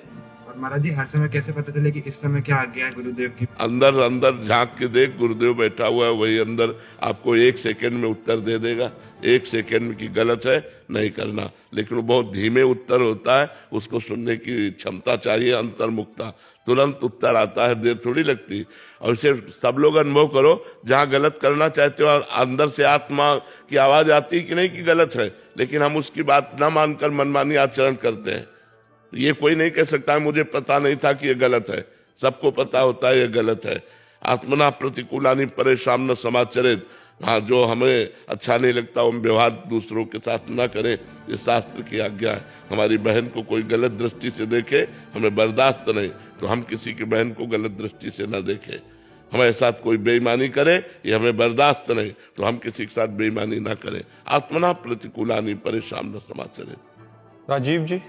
और महाराज जी, हर समय कैसे पता चले कि इस समय क्या आज्ञा है गुरुदेव की? अंदर अंदर झांक के देख, गुरुदेव बैठा हुआ है, वही अंदर आपको 1 सेकंड में उत्तर दे देगा। 1 सेकंड की गलत है नहीं करना, लेकिन वो बहुत धीमे उत्तर होता है, उसको सुनने की क्षमता चाहिए, अंतर्मुखता। तुरंत उत्तर आता है, देर थोड़ी लगती। और इसे सब लोग अनुभव करो, जहाँ गलत करना चाहते हो अंदर से आत्मा की आवाज आती है कि नहीं कि गलत है, लेकिन हम उसकी बात ना मानकर मनमानी आचरण करते हैं। ये कोई नहीं कह सकता है मुझे पता नहीं था कि ये गलत है। सबको पता होता है ये गलत है। आत्मना प्रतिकूलानि परेशान न समाचरित। हाँ, जो हमें अच्छा नहीं लगता हम व्यवहार दूसरों के साथ ना करें, ये शास्त्र की आज्ञा है। हमारी बहन को कोई गलत दृष्टि से देखे, हमें बर्दाश्त नहीं, तो हम किसी की बहन को गलत दृष्टि से न देखें। हमारे साथ कोई बेईमानी करे, ये हमें बर्दाश्त नहीं, तो हम किसी के साथ बेईमानी ना करें। आत्मना प्रतिकूलानि परेशान न समाचरित। राजीव जी,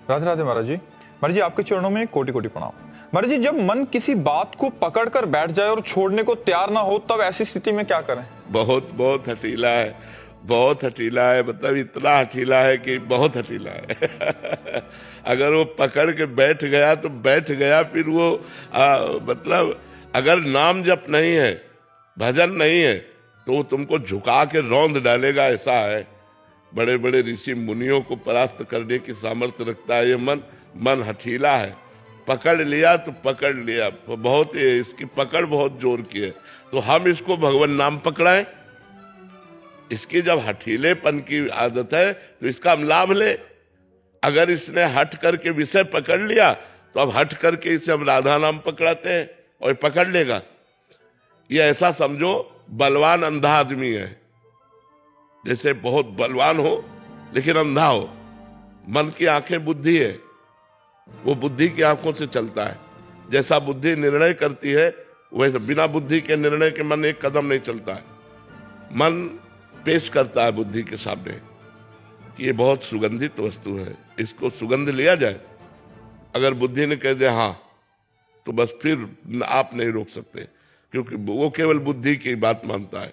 राधे राधे महाराज जी। महाराज जी, आपके चरणों में कोटि कोटि प्रणाम। महाराज जी, जब मन किसी बात को पकड़कर बैठ जाए और छोड़ने को तैयार ना हो, तब ऐसी स्थिति में क्या करें? बहुत बहुत हठीला है, बहुत हठीला है। मतलब इतना हठीला है कि बहुत हठीला है। अगर वो पकड़ के बैठ गया तो बैठ गया, फिर वो मतलब अगर नाम जप नहीं है, भजन नहीं है, तो वो तुमको झुका के रौंद डालेगा। ऐसा है, बड़े बड़े ऋषि मुनियों को परास्त करने की सामर्थ्य रखता है ये मन। मन हठीला है, पकड़ लिया तो पकड़ लिया, बहुत इसकी पकड़ बहुत जोर की है। तो हम इसको भगवान नाम पकड़ाएं, इसकी जब हठीलेपन की आदत है तो इसका हम लाभ ले। अगर इसने हट करके विषय पकड़ लिया तो अब हट करके इसे हम राधा नाम पकड़ाते हैं और ये पकड़ लेगा। ये ऐसा समझो बलवान अंधा आदमी है, जैसे बहुत बलवान हो लेकिन अंधा हो। मन की आंखें बुद्धि है, वो बुद्धि की आंखों से चलता है। जैसा बुद्धि निर्णय करती है वैसे बिना बुद्धि के निर्णय के मन एक कदम नहीं चलता है। मन पेश करता है बुद्धि के सामने कि ये बहुत सुगंधित वस्तु है, इसको सुगंध लिया जाए। अगर बुद्धि ने कह दिया हाँ, तो बस फिर आप नहीं रोक सकते, क्योंकि वो केवल बुद्धि की बात मानता है।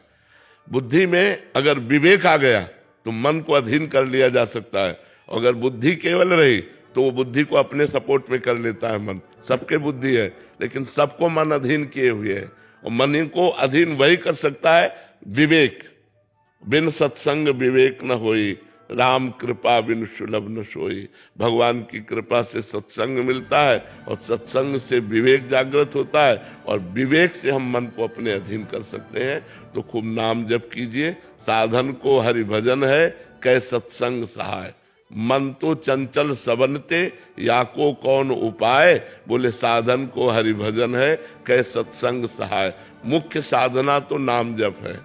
बुद्धि में अगर विवेक आ गया तो मन को अधीन कर लिया जा सकता है। अगर बुद्धि केवल रही तो वो बुद्धि को अपने सपोर्ट में कर लेता है। मन सबके बुद्धि है, लेकिन सबको मन अधीन किए हुए है, और मन को अधीन वही कर सकता है विवेक। बिन सत्संग विवेक न होई, राम कृपा बिन सुलभ न सोई। भगवान की कृपा से सत्संग मिलता है और सत्संग से विवेक जागृत होता है, और विवेक से हम मन को अपने अधीन कर सकते हैं। तो खूब नाम जप कीजिए। साधन को हरि भजन है, कै सत्संग सहाय। मन तो चंचल सबनते, या को कौन उपाय। बोले साधन को हरि भजन है, कै सत्संग सहाय। मुख्य साधना तो नाम जप है।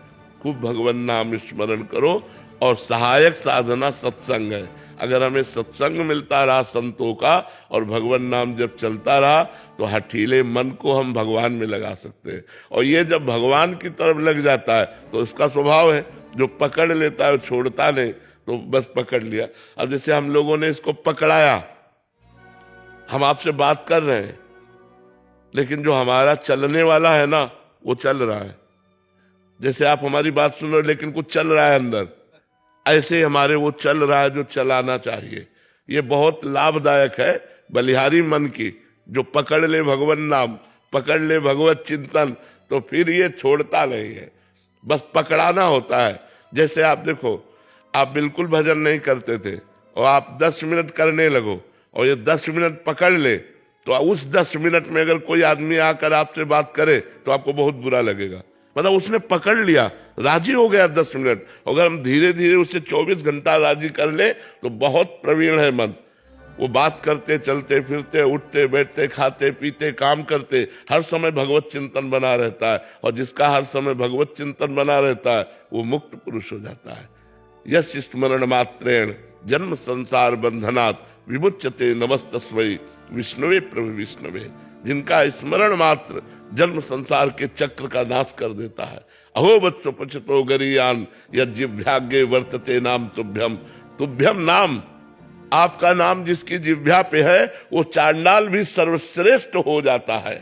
खूब भगवान नाम स्मरण करो, और सहायक साधना सत्संग है। अगर हमें सत्संग मिलता रहा संतों का और भगवान नाम जब चलता रहा तो हठीले मन को हम भगवान में लगा सकते हैं। और ये जब भगवान की तरफ लग जाता है तो उसका स्वभाव है, जो पकड़ लेता है छोड़ता नहीं, तो बस पकड़ लिया। अब जैसे हम लोगों ने इसको पकड़ाया, हम आपसे बात कर रहे हैं, लेकिन जो हमारा चलने वाला है ना वो चल रहा है। जैसे आप हमारी बात सुन रहे हो लेकिन कुछ चल रहा है अंदर, ऐसे हमारे वो चल रहा है जो चलाना चाहिए। ये बहुत लाभदायक है बलिहारी मन की, जो पकड़ ले भगवान नाम, पकड़ ले भगवत चिंतन, तो फिर ये छोड़ता नहीं है, बस पकड़ाना होता है। जैसे आप देखो, आप बिल्कुल भजन नहीं करते थे और आप 10 मिनट करने लगो और ये 10 मिनट पकड़ ले, तो उस 10 मिनट में अगर कोई आदमी आकर आपसे बात करे तो आपको बहुत बुरा लगेगा। मतलब उसने पकड़ लिया, राजी हो गया 10 मिनट। अगर हम धीरे धीरे उसे 24 घंटा राजी कर ले तो बहुत प्रवीण है मन। वो बात करते, चलते फिरते, उठते बैठते, खाते पीते, काम करते, हर समय भगवत चिंतन बना रहता है। और जिसका हर समय भगवत चिंतन बना रहता है वो मुक्त पुरुष हो जाता है। यस स्मरण मात्रेण जन्म संसार बंधनात् विमुच्यते नमस्तस्मै विष्णुवे प्रभु विष्णुवे। जिनका स्मरण मात्र जन्म संसार के चक्र का नाश कर देता है। अहो वत्स पचतो गरीयान यज्जिभ्याग्ये वर्तते नाम तुभ्यम। तुभ्यम नाम, आपका नाम जिसकी जिह्वा पे है वो चांडाल भी सर्वश्रेष्ठ हो जाता है।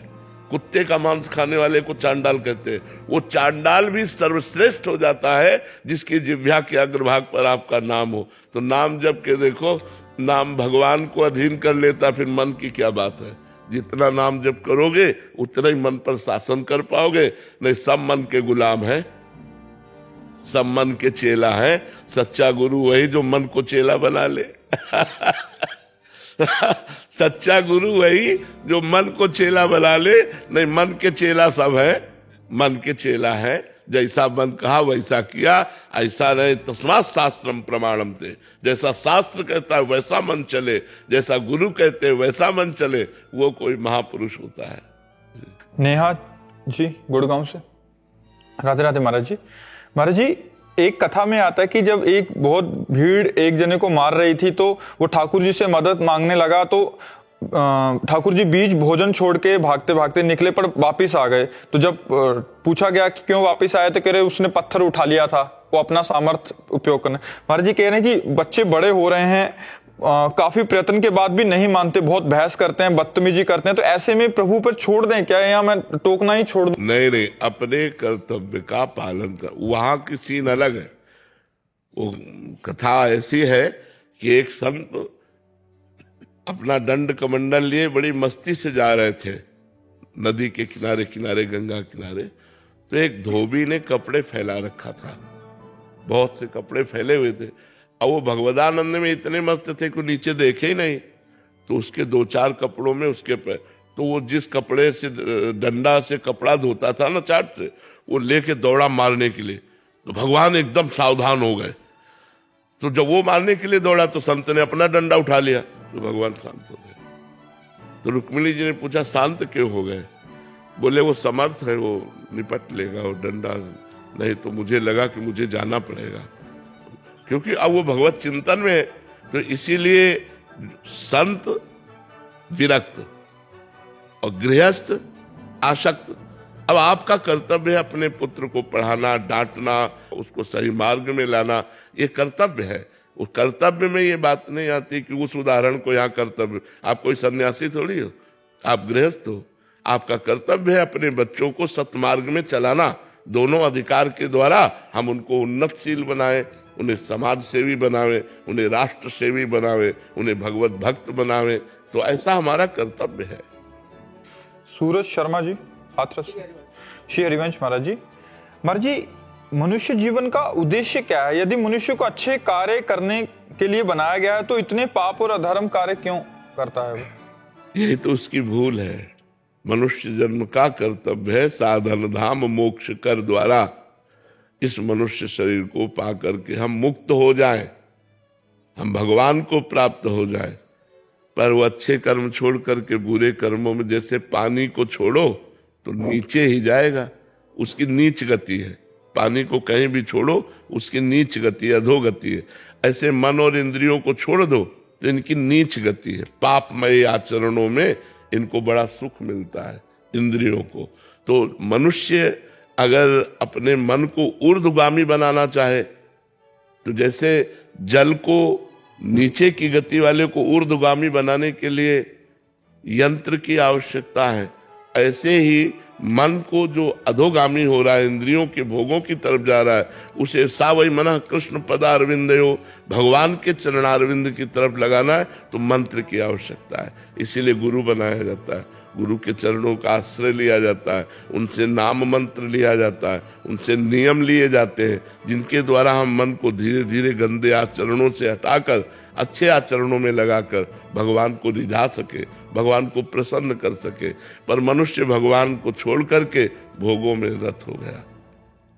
कुत्ते का मांस खाने वाले को चांडाल कहते हैं, वो चांडाल भी सर्वश्रेष्ठ हो जाता है जिसकी जिह्वा के अग्रभाग पर आपका नाम हो। तो नाम जप के देखो, नाम भगवान को अधीन कर लेता, फिर मन की क्या बात है। जितना नाम जप करोगे उतना ही मन पर शासन कर पाओगे। नहीं, सब मन के गुलाम है, सब मन के चेला है। सच्चा गुरु वही जो मन को चेला बना ले। सच्चा गुरु वही जो मन को चेला बना ले। नहीं, मन के चेला सब है, मन के चेला है। जैसा मन कहा वैसा किया, ऐसा नहीं। तस्मात् शास्त्रम प्रमाणम थे। जैसा शास्त्र कहता है वैसा मन चले, जैसा गुरु कहते हैं वैसा मन चले, वो कोई महापुरुष होता है। नेहा जी गुड़गांव से। राधे राधे महाराज जी। महाराज जी, एक कथा में आता है कि जब एक बहुत भीड़ एक जने को मार रही थी तो वो ठाकुर जी से मदद मांगने लगा, तो ठाकुर जी बीच भोजन छोड़ के भागते भागते निकले पर वापिस आ गए। तो जब पूछा गया कि क्यों वापिस आए तो कह रहे उसने पत्थर उठा लिया था, वो अपना सामर्थ्य उपयोग करना। महाराज जी कह रहे हैं कि बच्चे बड़े हो रहे हैं, काफी प्रयत्न के बाद भी नहीं मानते, बहुत बहस करते हैं, बदतमीजी करते हैं, तो ऐसे में प्रभु पर छोड़ दें क्या, या मैं टोकना ही छोड़ दूं? नहीं नहीं, अपने कर्तव्य का पालन कर। वहां की सीन अलग है। वो कथा ऐसी है कि एक संत अपना दंड कमंडल लिए बड़ी मस्ती से जा रहे थे नदी के किनारे किनारे, गंगा किनारे। तो एक धोबी ने कपड़े फैला रखा था, बहुत से कपड़े फैले हुए थे। और वो भगवदानंद में इतने मस्त थे कि नीचे देखे ही नहीं। तो उसके 2-4 कपड़ों में उसके पैर, तो वो जिस कपड़े से डंडा से कपड़ा धोता था ना चाट से, वो लेके दौड़ा मारने के लिए। तो भगवान एकदम सावधान हो गए। तो जब वो मारने के लिए दौड़ा तो संत ने अपना डंडा उठा लिया, तो भगवान शांत हो गए। तो रुक्मिणी जी ने पूछा शांत क्यों हो गए? बोले वो समर्थ है, वो निपट लेगा, वो डंडा नहीं तो मुझे लगा कि मुझे जाना पड़ेगा, क्योंकि अब वो भगवत चिंतन में है। तो इसीलिए संत विरक्त और गृहस्थ आसक्त। अब आपका कर्तव्य है अपने पुत्र को पढ़ाना, डांटना, उसको सही मार्ग में लाना, ये कर्तव्य है। उस कर्तव्य में ये बात नहीं आती कि उस उदाहरण को यहाँ कर्तव्य, आप कोई सन्यासी थोड़ी हो, आप गृहस्थ हो। आपका कर्तव्य है अपने बच्चों को सत्मार्ग में चलाना। दोनों अधिकार के द्वारा हम उनको उन्नतशील बनाएं, उन्हें समाज सेवी बनावे, उन्हें राष्ट्र सेवी बनावे, उन्हें भगवत भक्त बनावे। तो ऐसा हमारा कर्तव्य है। सूरज शर्मा जी, हाथरस। श्री हरिवंश महाराज जी, महाराज जी, मनुष्य जीवन का उद्देश्य क्या है? यदि मनुष्य को अच्छे कार्य करने के लिए बनाया गया है तो इतने पाप और अधर्म कार्य क्यों करता है वो? यही तो उसकी भूल है। मनुष्य जन्म का कर्तव्य है साधन धाम मोक्ष कर द्वारा इस मनुष्य शरीर को पा करके हम मुक्त हो जाएं, हम भगवान को प्राप्त हो जाएं। पर वो अच्छे कर्म छोड़ करके बुरे कर्मों में, जैसे पानी को छोड़ो तो नीचे ही जाएगा, उसकी नीच गति है। पानी को कहीं भी छोड़ो उसकी नीच गति, अधोगति है। ऐसे मन और इंद्रियों को छोड़ दो तो इनकी नीच गति है। पापमय आचरणों में इनको बड़ा सुख मिलता है, इंद्रियों को। तो मनुष्य अगर अपने मन को ऊर्ध्वगामी बनाना चाहे तो जैसे जल को नीचे की गति वाले को ऊर्ध्वगामी बनाने के लिए यंत्र की आवश्यकता है, ऐसे ही मन को जो अधोगामी हो रहा है, इंद्रियों के भोगों की तरफ जा रहा है, उसे सावई मनः कृष्ण पदारविंदयो, भगवान के चरणारविंद की तरफ लगाना है तो मंत्र की आवश्यकता है। इसीलिए गुरु बनाया जाता है, गुरु के चरणों का आश्रय लिया जाता है, उनसे नाम मंत्र लिया जाता है, उनसे नियम लिए जाते हैं जिनके द्वारा हम मन को धीरे धीरे गंदे आचरणों से हटाकर अच्छे आचरणों में लगाकर भगवान को रिझा सके, भगवान को प्रसन्न कर सके। पर मनुष्य भगवान को छोड़ करके भोगों में रत हो गया,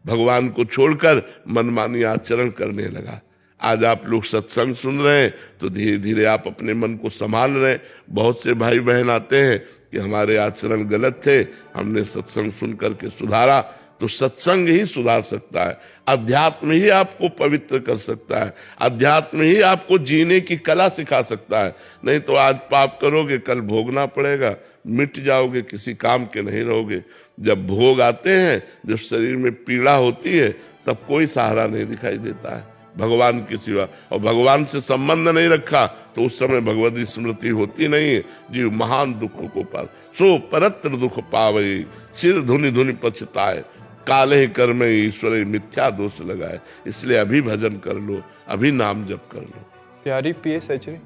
भगवान को छोड़कर मनमानी आचरण करने लगा। आज आप लोग सत्संग सुन रहे हैं तो धीरे धीरे आप अपने मन को संभाल रहे हैं। बहुत से भाई बहन आते हैं कि हमारे आचरण गलत थे, हमने सत्संग सुन करके सुधारा। तो सत्संग ही सुधार सकता है, अध्यात्म ही आपको पवित्र कर सकता है, अध्यात्म ही आपको जीने की कला सिखा सकता है। नहीं तो आज पाप करोगे, कल भोगना पड़ेगा, मिट जाओगे, किसी काम के नहीं रहोगे। जब भोग आते हैं, जब शरीर में पीड़ा होती है, तब कोई सहारा नहीं दिखाई देता है भगवान के सिवा। और भगवान से संबंध नहीं रखा तो उस समय भगवती स्मृति होती नहीं है। जीव महान दुख को पास सो परत्र दुख पावे, सिर धुनि धुनि पछताए, काले कर्म ईश्वर मिथ्या दोष लगाए। इसलिए अभी भजन कर लो, अभी नाम जप कर लो। प्यारी PS एचरी।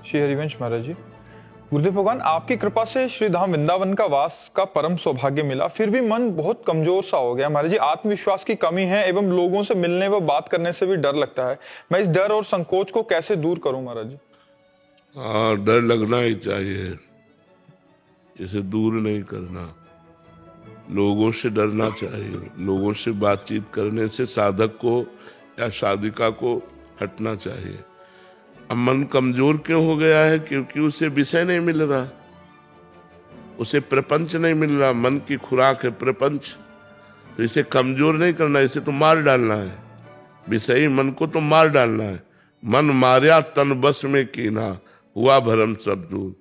श्री हरिवंश महाराज जी, गुरुदेव भगवान, आपकी कृपा से श्री धाम वृंदावन का वास का परम सौभाग्य मिला, फिर भी मन बहुत कमजोर सा हो गया महाराज जी। आत्मविश्वास की कमी है एवं लोगों से मिलने व बात करने से भी डर लगता है। मैं इस डर और संकोच को कैसे दूर करूं महाराज जी? हाँ, डर लगना ही चाहिए, इसे दूर नहीं करना। लोगों से डरना चाहिए, लोगों से बातचीत करने से साधक को या साधिका को हटना चाहिए। अब मन कमजोर क्यों हो गया है? क्योंकि उसे विषय नहीं मिल रहा, उसे प्रपंच नहीं मिल रहा। मन की खुराक है प्रपंच, तो इसे कमजोर नहीं करना, इसे तो मार डालना है। विषयी मन को तो मार डालना है। मन मार्या तन बस में कीना, हुआ भरम सब दूर।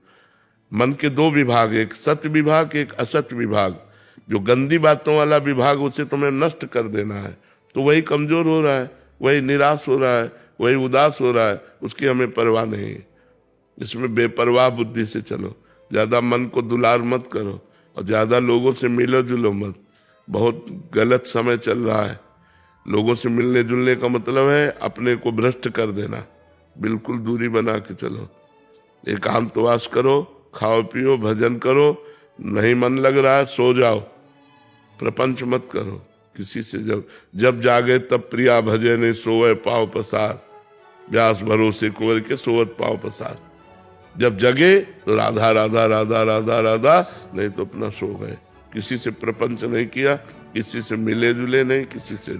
मन के दो विभाग, एक सत्य विभाग, एक असत्य विभाग। जो गंदी बातों वाला विभाग, उसे तुम्हें नष्ट कर देना है। तो वही कमजोर हो रहा है, वही निराश हो रहा है, वही उदास हो रहा है, उसकी हमें परवाह नहीं है। इसमें बेपरवाह बुद्धि से चलो, ज्यादा मन को दुलार मत करो और ज्यादा लोगों से मिलो जुलो मत। बहुत गलत समय चल रहा है। लोगों से मिलने जुलने का मतलब है अपने को भ्रष्ट कर देना। बिल्कुल दूरी बना के चलो, एकांतवास करो, खाओ पियो, भजन करो। नहीं मन लग रहा है, सो जाओ, प्रपंच मत करो किसी से। जब जागे तब प्रिया भजे ने सोवे पांव पसार, व्यास भरोसे कुंवर के सोवत पांव पसार। जब जगे तो राधा राधा राधा राधा राधा, नहीं तो अपना सो गए। किसी से प्रपंच नहीं किया, किसी से मिले जुले नहीं, किसी से।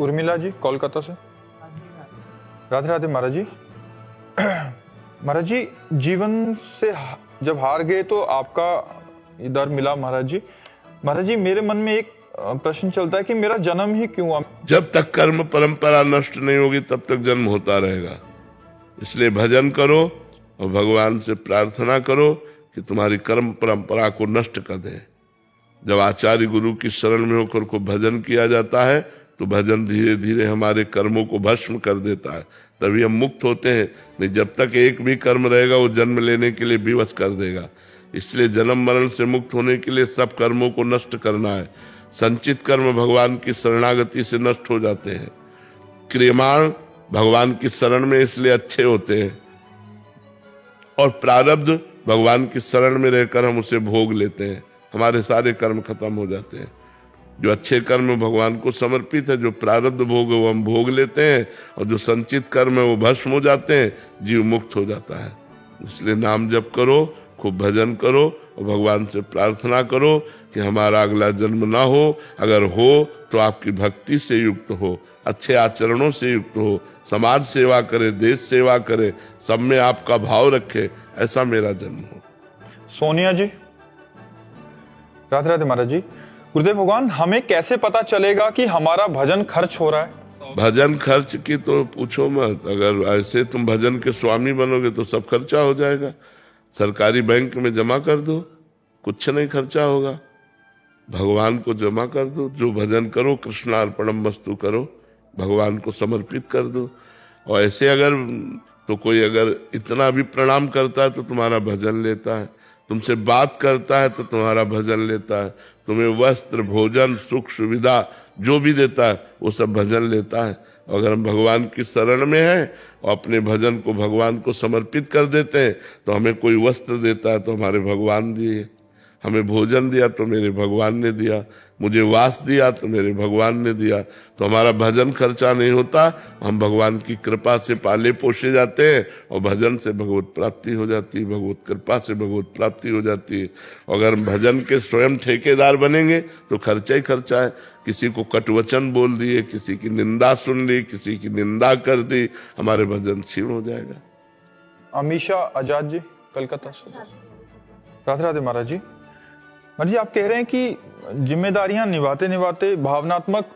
उर्मिला जी कोलकाता से। राधे राधे महाराज जी। महाराज जी, जीवन से जब हार गए तो आपका दर मिला महाराज जी। महाराज जी, मेरे मन में एक प्रश्न चलता है कि मेरा जन्म ही क्यों हुआ। जब तक कर्म परंपरा नष्ट नहीं होगी तब तक जन्म होता रहेगा। इसलिए भजन करो और भगवान से प्रार्थना करो कि तुम्हारी कर्म परंपरा को नष्ट कर दे। जब आचार्य गुरु की शरण में होकर को भजन किया जाता है तो भजन धीरे धीरे हमारे कर्मों को भस्म कर देता है, तभी हम मुक्त होते हैं। नहीं, जब तक एक भी कर्म रहेगा वो जन्म लेने के लिए विवश कर देगा। इसलिए जन्म मरण से मुक्त होने के लिए सब कर्मों को नष्ट करना है। संचित कर्म भगवान की शरणागति से नष्ट हो जाते हैं। क्रियमाण भगवान की शरण में इसलिए अच्छे होते हैं, और प्रारब्ध भगवान की शरण में रहकर हम उसे भोग लेते हैं, हमारे सारे कर्म खत्म हो जाते हैं। जो अच्छे कर्म भगवान को समर्पित है, जो प्रारब्ध भोग है वो हम भोग लेते हैं, और जो संचित कर्म है वो भस्म हो जाते हैं, जीव मुक्त हो जाता है। इसलिए नाम जप करो, खूब भजन करो और भगवान से प्रार्थना करो कि हमारा अगला जन्म ना हो। अगर हो तो आपकी भक्ति से युक्त हो, अच्छे आचरणों से युक्त हो, समाज सेवा करे, देश सेवा करे, सब में आपका भाव रखे, ऐसा मेरा जन्म हो। सोनिया जी। राधे राधे महाराज जी। गुरुदेव भगवान, हमें कैसे पता चलेगा कि हमारा भजन खर्च हो रहा है। भजन खर्च की तो पूछो मत। अगर ऐसे तुम भजन के स्वामी बनोगे तो सब खर्चा हो जाएगा। सरकारी बैंक में जमा कर दो, कुछ नहीं खर्चा होगा। भगवान को जमा कर दो, जो भजन करो कृष्णार्पणम वस्तु करो, भगवान को समर्पित कर दो। और ऐसे अगर तो कोई अगर इतना भी प्रणाम करता है तो तुम्हारा भजन लेता है, तुमसे बात करता है तो तुम्हारा भजन लेता है, तुम्हें वस्त्र भोजन सुख सुविधा जो भी देता है वो सब भजन लेता है। अगर हम भगवान की शरण में हैं और अपने भजन को भगवान को समर्पित कर देते हैं तो हमें कोई वस्त्र देता है तो हमारे भगवान दिए, हमें भोजन दिया तो मेरे भगवान ने दिया, मुझे वास दिया तो मेरे भगवान ने दिया। तो हमारा भजन खर्चा नहीं होता, हम भगवान की कृपा से पाले पोसे जाते हैं और भजन से भगवत प्राप्ति हो जाती है, भगवत कृपा से भगवत प्राप्ति हो जाती है। अगर हम भजन के स्वयं ठेकेदार बनेंगे तो खर्चा ही खर्चा है। किसी को कटवचन बोल दिए, किसी की निंदा सुन ली, किसी की निंदा कर दी, हमारे भजन क्षीण हो जाएगा। अमीशा आजाद जी कलकत्ता से। राधे राधे महाराज जी। महाराज जी, आप कह रहे हैं कि जिम्मेदारियां निभाते निभाते भावनात्मक